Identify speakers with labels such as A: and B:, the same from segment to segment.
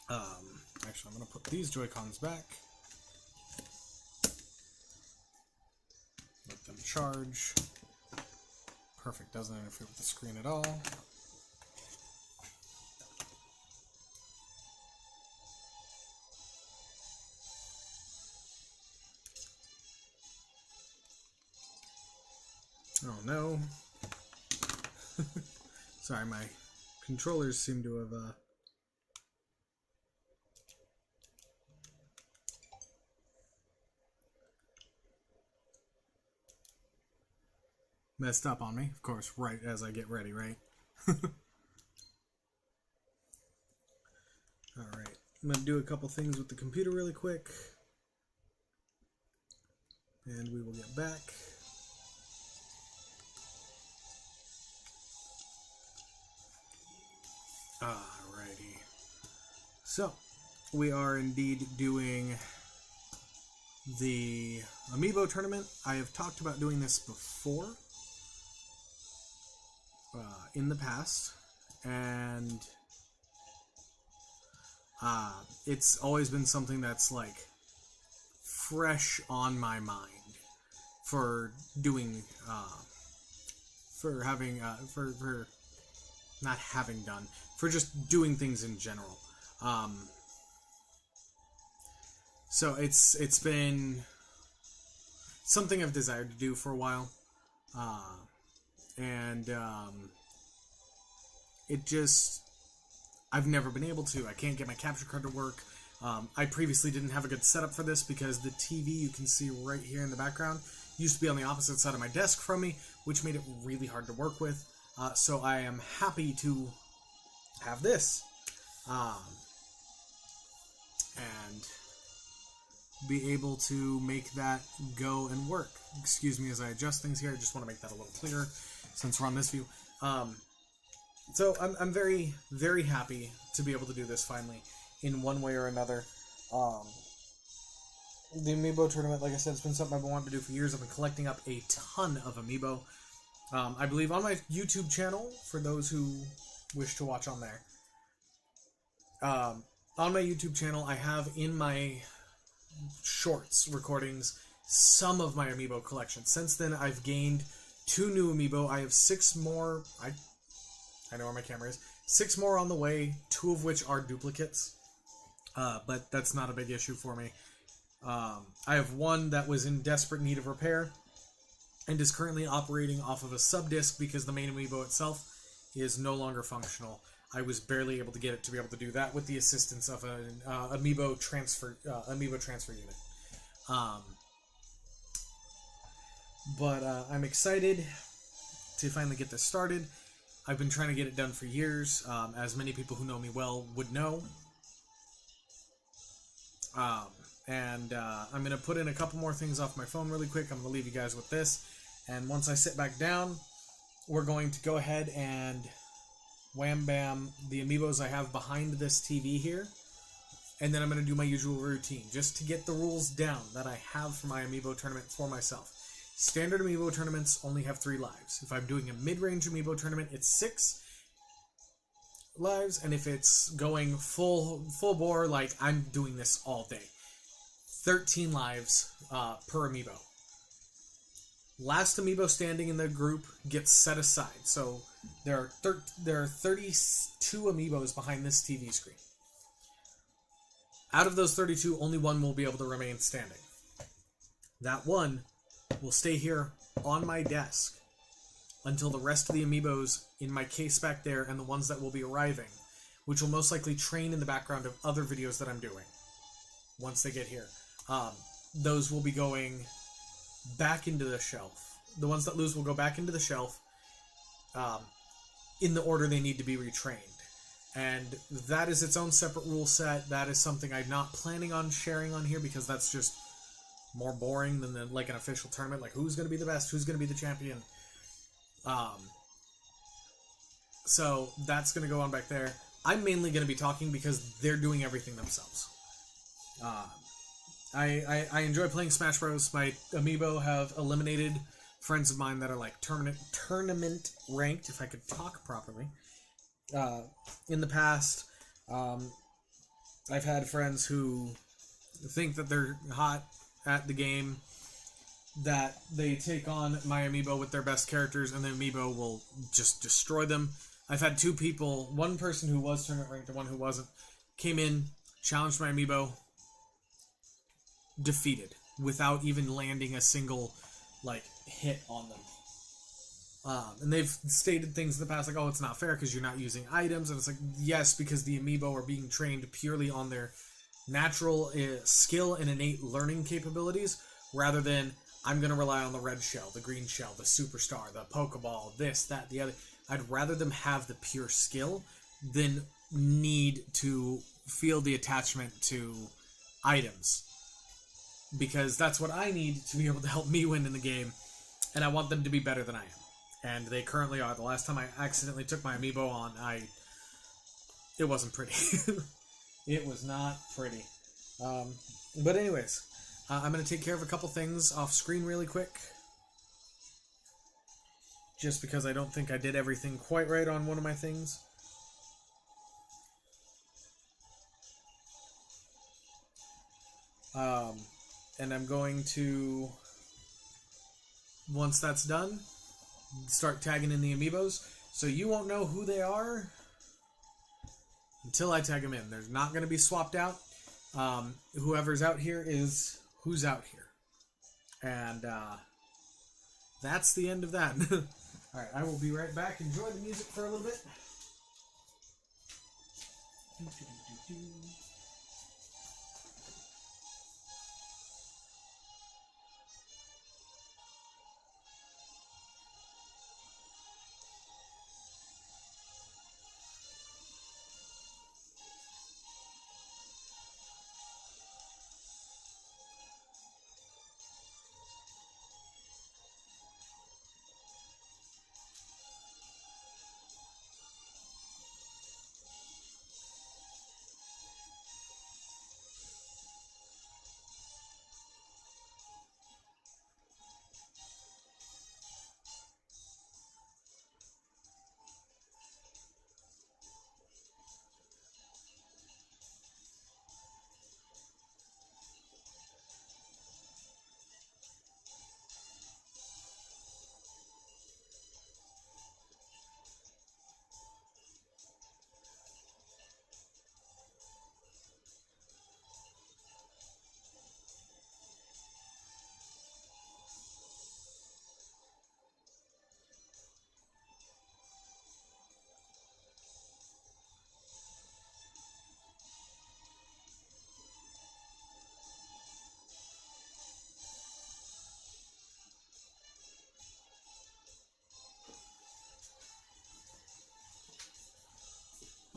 A: Actually, I'm going to put these Joy-Cons back. Let them charge. Perfect, doesn't interfere with the screen at all. Oh no. Sorry, my controllers seem to have messed up on me, of course, right as I get ready, right? Alright, I'm going to do a couple things with the computer really quick, and we will get back. Alrighty. So, we are indeed doing the Amiibo Tournament. I have talked about doing this before, in the past, and it's always been something that's like fresh on my mind for doing, for not having done, for just doing things in general. So it's been something I've desired to do for a while, and it just, I've never been able to. I can't get my capture card to work. I previously didn't have a good setup for this because the TV you can see right here in the background used to be on the opposite side of my desk from me, which made it really hard to work with. So I am happy to have this, and be able to make that go and work. Excuse me as I adjust things here. I just want to make that a little clearer since we're on this view. So I'm very, very happy to be able to do this finally in one way or another. The Amiibo Tournament, like I said, it's been something I've been wanting to do for years. I've been collecting up a ton of Amiibo. I believe on my YouTube channel, for those who wish to watch on there. On my YouTube channel, I have in my shorts recordings some of my Amiibo collection. Since then, I've gained 2 new Amiibo. I have 6 more. I know where my camera is. 6 more on the way, 2 of which are duplicates. But that's not a big issue for me. I have one that was in desperate need of repair and is currently operating off of a sub-disc because the main Amiibo itself is no longer functional. I was barely able to get it to be able to do that with the assistance of an Amiibo transfer unit. But I'm excited to finally get this started. I've been trying to get it done for years, as many people who know me well would know. I'm going to put in a couple more things off my phone really quick. I'm going to leave you guys with this. And once I sit back down, we're going to go ahead and wham bam the Amiibos I have behind this TV here. And then I'm going to do my usual routine, just to get the rules down that I have for my Amiibo tournament for myself. Standard Amiibo tournaments only have 3 lives. If I'm doing a mid-range Amiibo tournament, it's 6 lives. And if it's going full bore, like I'm doing this all day, 13 lives per Amiibo. Last Amiibo standing in the group gets set aside. So there are 32 Amiibos behind this TV screen. Out of those 32, only one will be able to remain standing. That one will stay here on my desk until the rest of the Amiibos in my case back there and the ones that will be arriving, which will most likely train in the background of other videos that I'm doing once they get here. Those will be going back into the shelf. The ones that lose will go back into the shelf in the order they need to be retrained. And that is its own separate rule set. That is something I'm not planning on sharing on here because that's just more boring than like an official tournament. Like, who's going to be the best? Who's going to be the champion? So that's going to go on back there. I'm mainly going to be talking because they're doing everything themselves. I enjoy playing Smash Bros. My Amiibo have eliminated friends of mine that are like tournament ranked, if I could talk properly. In the past, I've had friends who think that they're hot at the game, that they take on my amiibo with their best characters, and the amiibo will just destroy them. I've had two people, one person who was tournament ranked and one who wasn't, came in, challenged my amiibo, defeated without even landing a single hit on them. And they've stated things in the past like, oh, it's not fair because you're not using items. And it's like, yes, because the amiibo are being trained purely on their natural skill and innate learning capabilities, rather than I'm going to rely on the red shell, the green shell, the superstar, the Pokeball, this, that, the other. I'd rather them have the pure skill than need to feel the attachment to items. Because that's what I need to be able to help me win in the game, and I want them to be better than I am. And they currently are. The last time I accidentally took my amiibo on, it wasn't pretty. It was not pretty. But anyways, I'm going to take care of a couple things off screen really quick. Just because I don't think I did everything quite right on one of my things. And I'm going to, once that's done, start tagging in the amiibos. So you won't know who they are until I tag them in. They're not going to be swapped out. Whoever's out here is who's out here. And that's the end of that. Alright, I will be right back. Enjoy the music for a little bit.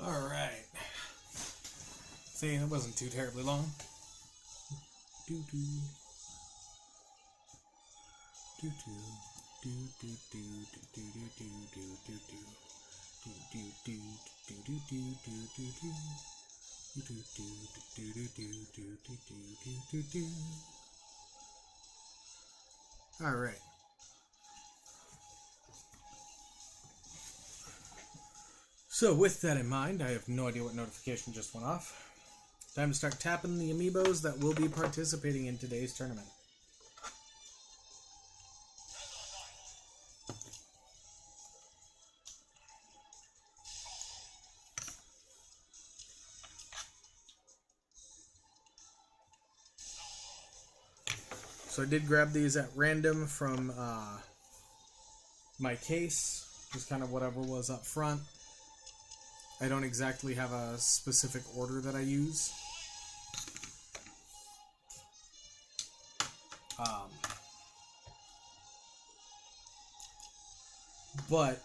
A: Alright. See, it wasn't too terribly long. Do do. Do do. Do do do do do do do do do do do do do do do do do. Do do do do do do do do do. Alright. So with that in mind, I have no idea what notification just went off. Time to start tapping the amiibos that will be participating in today's tournament. So I did grab these at random from my case, just kind of whatever was up front. I don't exactly have a specific order that I use. But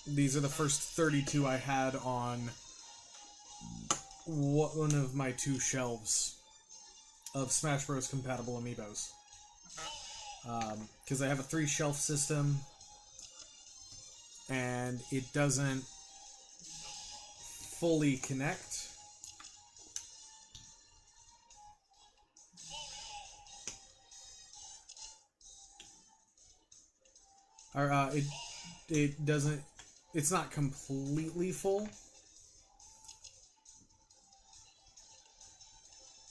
A: these are the first 32 I had on one of my two shelves of Smash Bros. Compatible amiibos. Because I have a 3-shelf system, and it doesn't fully connect. Or it doesn't. It's not completely full.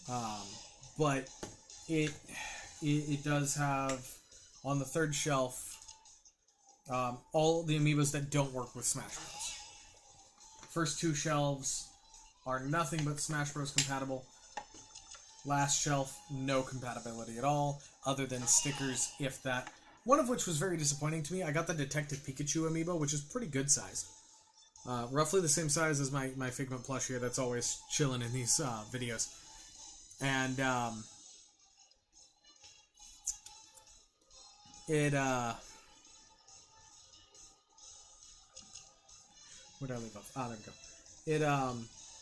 A: But it does have on the third shelf all the amiibos that don't work with Smash Bros. First two shelves are nothing but Smash Bros. Compatible. Last shelf, no compatibility at all, other than stickers, if that. One of which was very disappointing to me. I got the Detective Pikachu amiibo, which is pretty good size. Roughly the same size as my Figment plush here that's always chilling in these videos. And where did I leave off? Ah, there we go.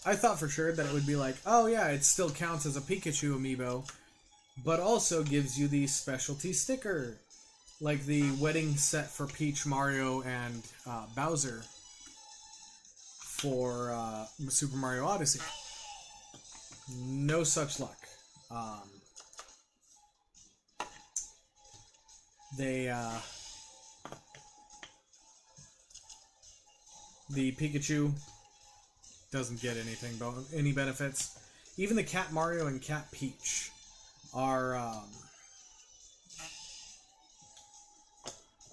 A: I thought for sure that it would be like, oh yeah, it still counts as a Pikachu amiibo, but also gives you the specialty sticker. Like the wedding set for Peach, Mario, and Bowser for Super Mario Odyssey. No such luck. The Pikachu doesn't get anything, any benefits. Even the Cat Mario and Cat Peach are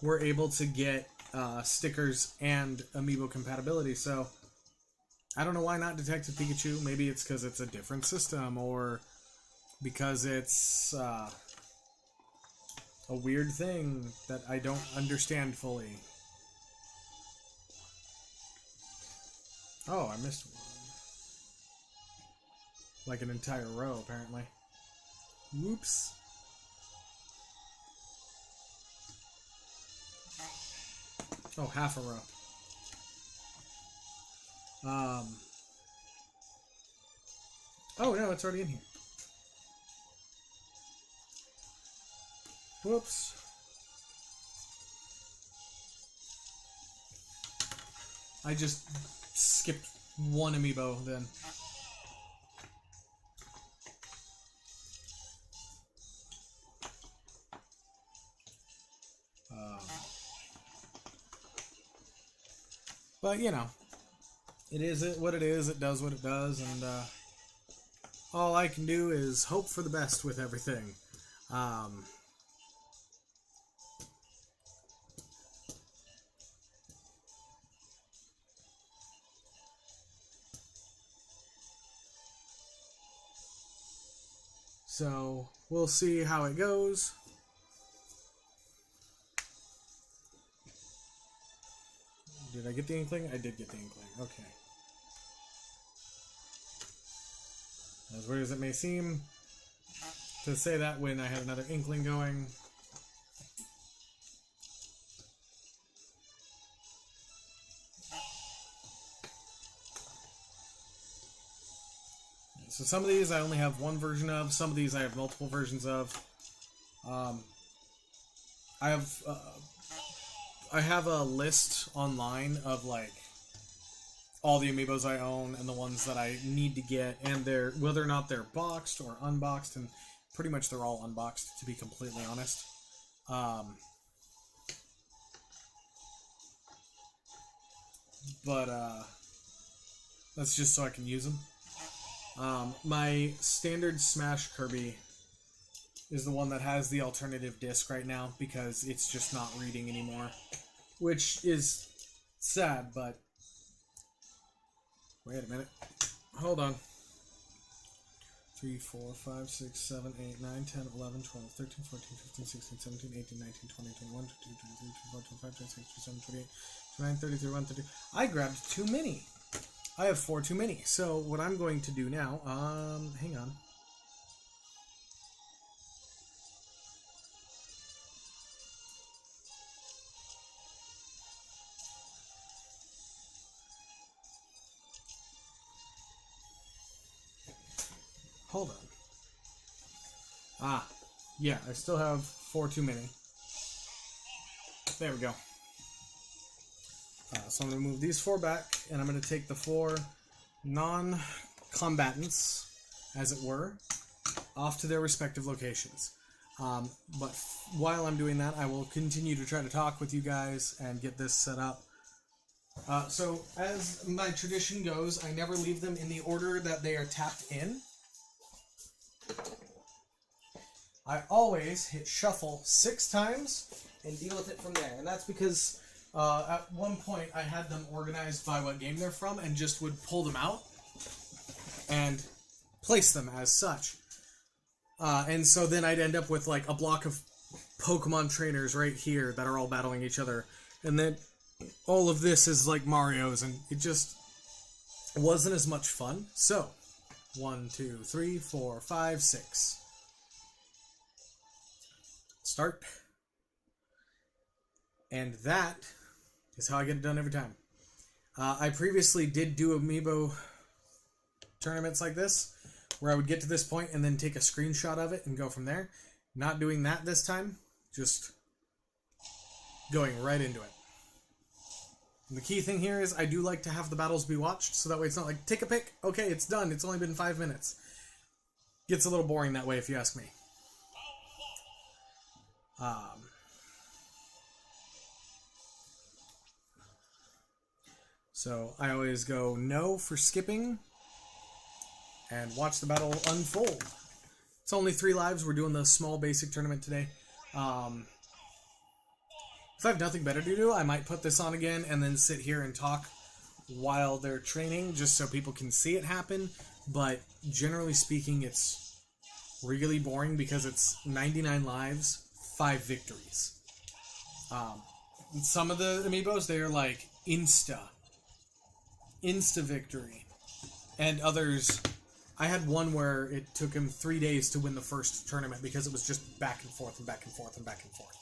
A: we're able to get stickers and amiibo compatibility. So I don't know why not Detective Pikachu. Maybe it's because it's a different system, or because it's a weird thing that I don't understand fully. Oh, I missed one. Like an entire row, apparently. Whoops. Oh, half a row. Oh, no, it's already in here. Whoops. I just skipped one amiibo then. But, you know, it is what it is. It does what it does. And all I can do is hope for the best with everything. So, we'll see how it goes. Did I get the inkling? I did get the inkling. Okay. As weird as it may seem to say that when I had another inkling going. So some of these I only have one version of. Some of these I have multiple versions of. I have a list online of like all the amiibos I own and the ones that I need to get, and they're whether or not they're boxed or unboxed, and pretty much they're all unboxed, to be completely honest. But that's just so I can use them. My standard Smash Kirby is the one that has the alternative disc right now because it's just not reading anymore, which is sad, but wait a minute. Hold on. 3, 4, 5, 6, 7, 8, 9, 10, 11, 12, 13, 14, 15, 16, 17, 18, 19, 20, 21, 22, 23, 24, 25, 26, 27, 28, 29, 30, 31, 32. I grabbed too many. I have 4 too many. So what I'm going to do now, hang on. Hold on. Ah, yeah, I still have 4 too many. There we go. So I'm going to move these 4 back, and I'm going to take the 4 non-combatants, as it were, off to their respective locations. But while I'm doing that, I will continue to try to talk with you guys and get this set up. So, as my tradition goes, I never leave them in the order that they are tapped in. I always hit shuffle 6 times and deal with it from there. And that's because at one point I had them organized by what game they're from and just would pull them out and place them as such. And so then I'd end up with like a block of Pokemon trainers right here that are all battling each other. And then all of this is like Mario's, and it just wasn't as much fun. So, 1, 2, 3, 4, 5, 6. Start. And that is how I get it done every time. I previously did do Amiibo tournaments like this, where I would get to this point and then take a screenshot of it and go from there. Not doing that this time, just going right into it. And the key thing here is I do like to have the battles be watched, so that way it's not like, take a pick, okay, it's done, it's only been 5 minutes. Gets a little boring that way if you ask me. So I always go no for skipping and watch the battle unfold. It's only 3 lives. We're doing the small basic tournament today. If I have nothing better to do, I might put this on again and then sit here and talk while they're training, just so people can see it happen. But generally speaking, it's really boring because it's 99 lives, 5 victories. Some of the Amiibos, they're like insta victory. And others, I had one where it took him 3 days to win the first tournament because it was just back and forth and back and forth and back and forth.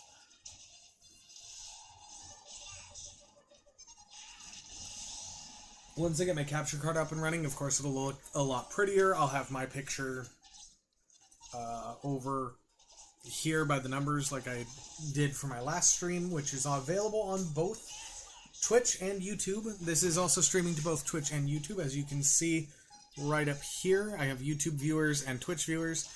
A: Once I get my capture card up and running, of course it'll look a lot prettier. I'll have my picture over here by the numbers like I did for my last stream, which is available on both Twitch and YouTube. This is also streaming to both Twitch and YouTube, as you can see right up here. I have YouTube viewers and Twitch viewers,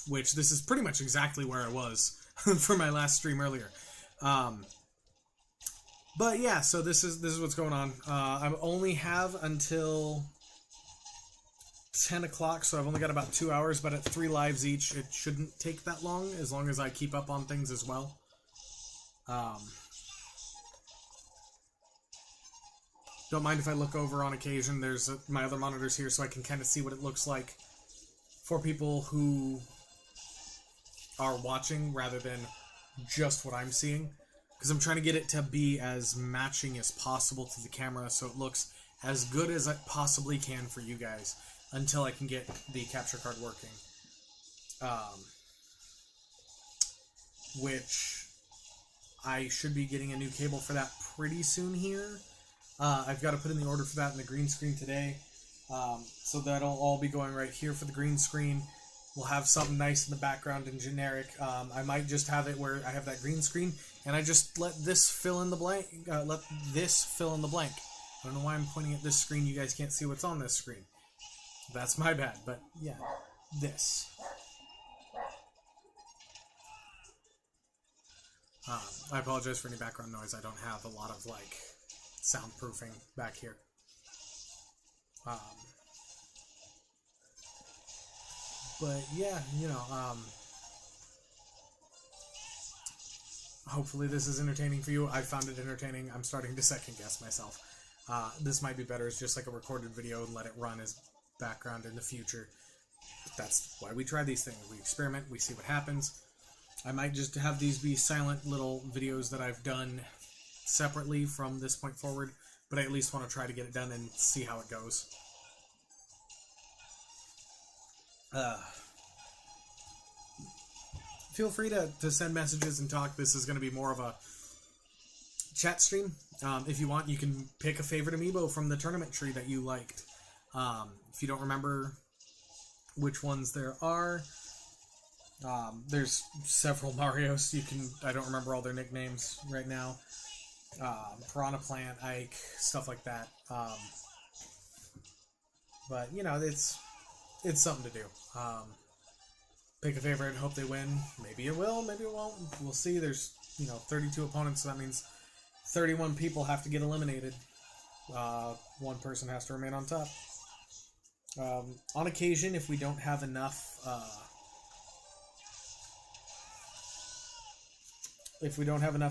A: which this is pretty much exactly where I was for my last stream earlier. But yeah, so this is what's going on. I only have until 10 o'clock, so I've only got about 2 hours, but at 3 lives each, it shouldn't take that long, as long as I keep up on things as well. Don't mind if I look over on occasion. There's my other monitors here, so I can kind of see what it looks like for people who are watching, rather than just what I'm seeing. Because I'm trying to get it to be as matching as possible to the camera, so it looks as good as I possibly can for you guys, until I can get the capture card working. Which I should be getting a new cable for that pretty soon here. I've got to put in the order for that in the green screen today. So that'll all be going right here for the green screen. We'll have something nice in the background and generic. I might just have it where I have that green screen and I just let this fill in the blank. I don't know why I'm pointing at this screen. You guys can't see what's on this screen. That's my bad, but yeah, this. I apologize for any background noise. I don't have a lot of like soundproofing back here. But yeah, you know, hopefully this is entertaining for you. I found it entertaining. I'm starting to second guess myself. This might be better as just like a recorded video and let it run as background in the future. But that's why we try these things. We experiment, we see what happens. I might just have these be silent little videos that I've done separately from this point forward, but I at least want to try to get it done and see how it goes. Feel free to send messages and talk. This is going to be more of a chat stream. If you want, you can pick a favorite amiibo from the tournament tree that you liked. If you don't remember which ones there are, there's several Marios. I don't remember all their nicknames right now. Piranha Plant, Ike, stuff like that. But you know, it's something to do. Pick a favorite, hope they win. Maybe it will, maybe it won't. We'll see. There's 32 opponents, so that means 31 people have to get eliminated. One person has to remain on top. On occasion, if we don't have enough,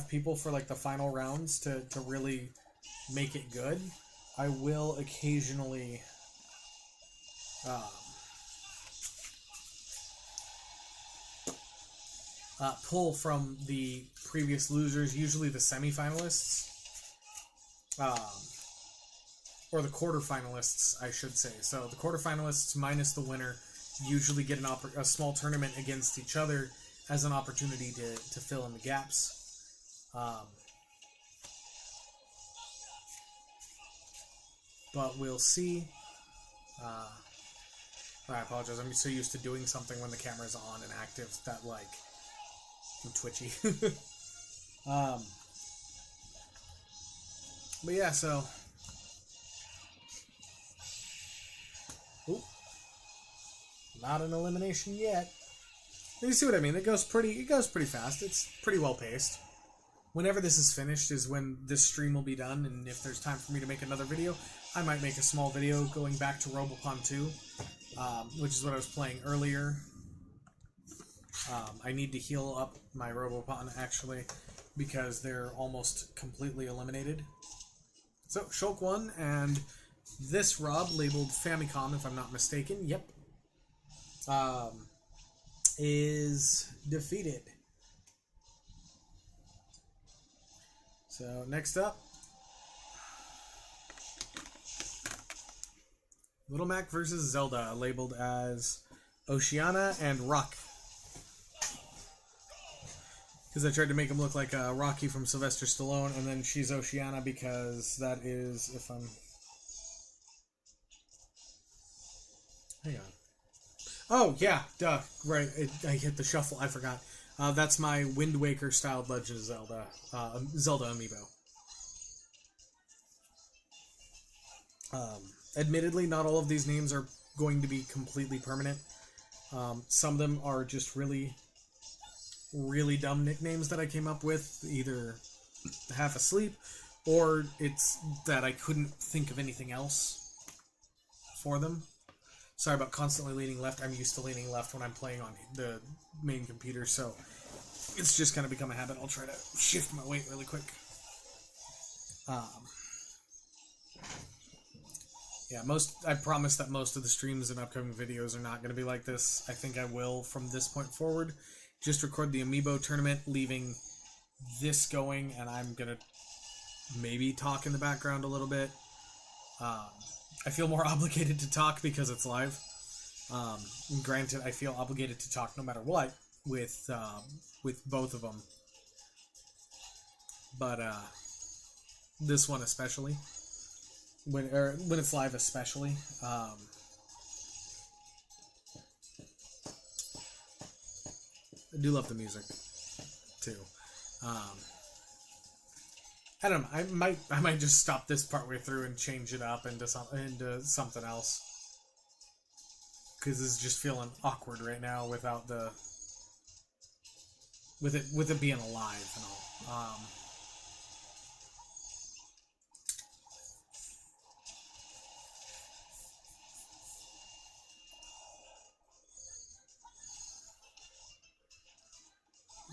A: people for like the final rounds to really make it good, I will occasionally pull from the previous losers, usually the semifinalists, or the quarterfinalists, I should say. So the quarterfinalists minus the winner usually get a small tournament against each other as an opportunity to fill in the gaps. But we'll see. I apologize. I'm so used to doing something when the camera's on and active that, like, I'm twitchy. But yeah, so... Oop. Not an elimination yet. You see what I mean? It goes pretty fast. It's pretty well paced. Whenever this is finished is when this stream will be done, and if there's time for me to make another video, I might make a small video going back to Robopon 2, which is what I was playing earlier. I need to heal up my Robopon, actually, because they're almost completely eliminated. So, Shulk won, and this Rob, labeled Famicom, if I'm not mistaken, yep, is defeated. So, next up, Little Mac versus Zelda, labeled as Oceana and Rock. Because I tried to make him look like Rocky from Sylvester Stallone, and then she's Oceana because that is, if I'm... Hang on. Oh, yeah, duh, right, I hit the shuffle, I forgot. That's my Wind Waker styled Legend of Zelda, Zelda amiibo. Admittedly, not all of these names are going to be completely permanent. Some of them are just really dumb nicknames that I came up with, either half asleep, or it's that I couldn't think of anything else for them. Sorry about constantly leaning left. I'm used to leaning left when I'm playing on the main computer, so it's just kind of become a habit. I'll try to shift my weight really quick. Yeah, I promise that most of the streams and upcoming videos are not going to be like this. I think I will, from this point forward, just record the Amiibo tournament, leaving this going, and I'm going to maybe talk in the background a little bit. I feel more obligated to talk because it's live. Granted, I feel obligated to talk no matter what with both of them. But this one especially, when it's live especially. I do love the music too. I don't know. I might just stop this partway through and change it up into something else, because it's just feeling awkward right now without the with it being alive and all.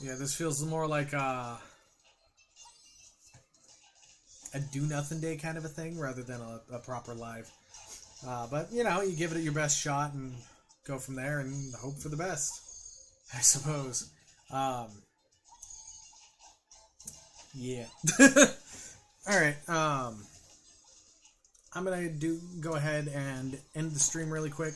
A: Yeah, this feels more like a do-nothing day kind of a thing rather than a proper live. But, you know, you give it your best shot and go from there and hope for the best, I suppose. Yeah. Alright, I'm going to go ahead and end the stream really quick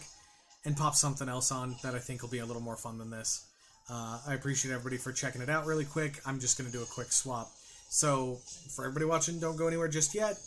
A: and pop something else on that I think will be a little more fun than this. I appreciate everybody for checking it out really quick. I'm just going to do a quick swap. So, for everybody watching, don't go anywhere just yet.